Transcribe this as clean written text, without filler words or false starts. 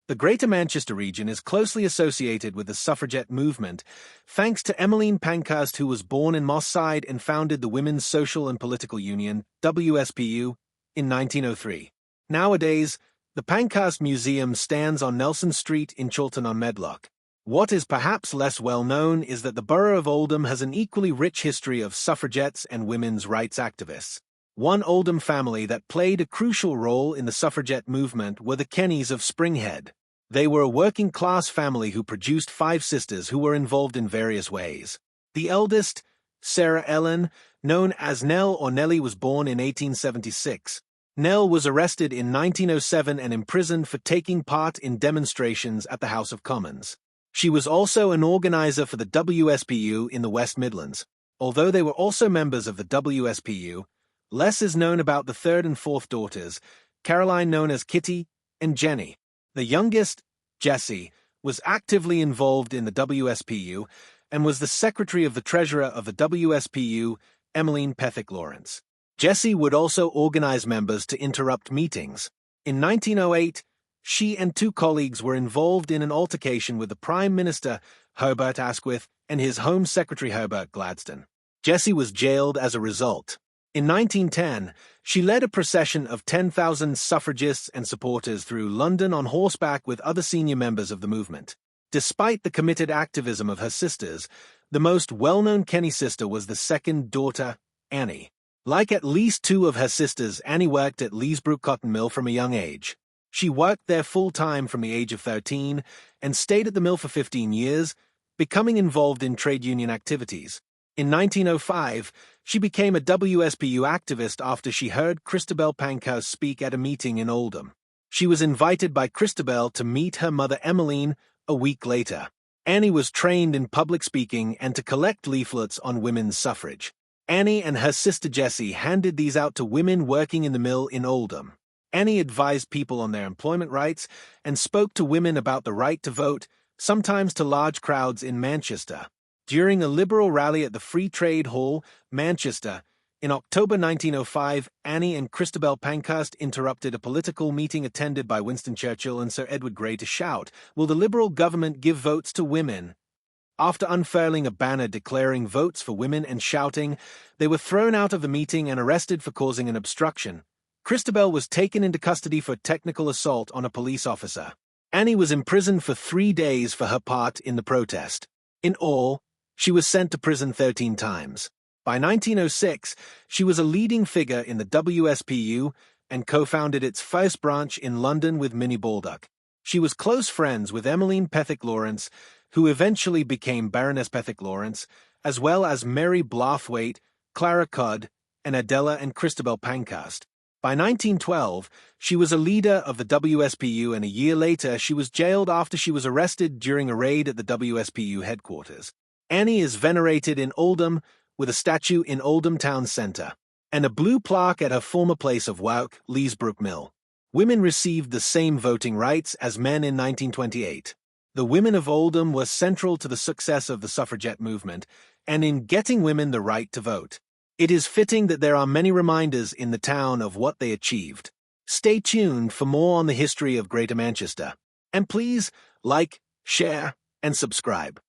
The Greater Manchester region is closely associated with the suffragette movement, thanks to Emmeline Pankhurst, who was born in Moss Side and founded the Women's Social and Political Union, WSPU, in 1903. Nowadays, the Pankhurst Museum stands on Nelson Street in Chiltern-on-Medlock. What is perhaps less well known is that the borough of Oldham has an equally rich history of suffragettes and women's rights activists. One Oldham family that played a crucial role in the suffragette movement were the Kenneys of Springhead. They were a working-class family who produced 5 sisters who were involved in various ways. The eldest, Sarah Ellen, known as Nell or Nellie, was born in 1876. Nell was arrested in 1907 and imprisoned for taking part in demonstrations at the House of Commons. She was also an organizer for the WSPU in the West Midlands. Although they were also members of the WSPU, less is known about the 3rd and 4th daughters, Caroline, known as Kitty, and Jenny. The youngest, Jessie, was actively involved in the WSPU and was the secretary of the treasurer of the WSPU, Emmeline Pethick Lawrence. Jessie would also organize members to interrupt meetings. In 1908, she and 2 colleagues were involved in an altercation with the Prime Minister, Herbert Asquith, and his Home Secretary, Herbert Gladstone. Jessie was jailed as a result. In 1910, she led a procession of 10,000 suffragists and supporters through London on horseback with other senior members of the movement. Despite the committed activism of her sisters, the most well-known Kenney sister was the 2nd daughter, Annie. Like at least 2 of her sisters, Annie worked at Leesbrook Cotton Mill from a young age. She worked there full-time from the age of 13 and stayed at the mill for 15 years, becoming involved in trade union activities. In 1905, she became a WSPU activist after she heard Christabel Pankhurst speak at a meeting in Oldham. She was invited by Christabel to meet her mother Emmeline a week later. Annie was trained in public speaking and to collect leaflets on women's suffrage. Annie and her sister Jessie handed these out to women working in the mill in Oldham. Annie advised people on their employment rights and spoke to women about the right to vote, sometimes to large crowds in Manchester. During a Liberal rally at the Free Trade Hall, Manchester, in October 1905, Annie and Christabel Pankhurst interrupted a political meeting attended by Winston Churchill and Sir Edward Grey to shout, "Will the Liberal government give votes to women?" After unfurling a banner declaring votes for women and shouting, they were thrown out of the meeting and arrested for causing an obstruction. Christabel was taken into custody for technical assault on a police officer. Annie was imprisoned for 3 days for her part in the protest. In all, she was sent to prison 13 times. By 1906, she was a leading figure in the WSPU and co-founded its first branch in London with Minnie Baldock. She was close friends with Emmeline Pethick Lawrence, who eventually became Baroness Pethick Lawrence, as well as Mary Blathwaite, Clara Codd, and Adela and Christabel Pankhurst. By 1912, she was a leader of the WSPU, and a year later she was jailed after she was arrested during a raid at the WSPU headquarters. Annie is venerated in Oldham with a statue in Oldham Town Centre and a blue plaque at her former place of work, Leesbrook Mill. Women received the same voting rights as men in 1928. The women of Oldham were central to the success of the suffragette movement and in getting women the right to vote. It is fitting that there are many reminders in the town of what they achieved. Stay tuned for more on the history of Greater Manchester. And please like, share, and subscribe.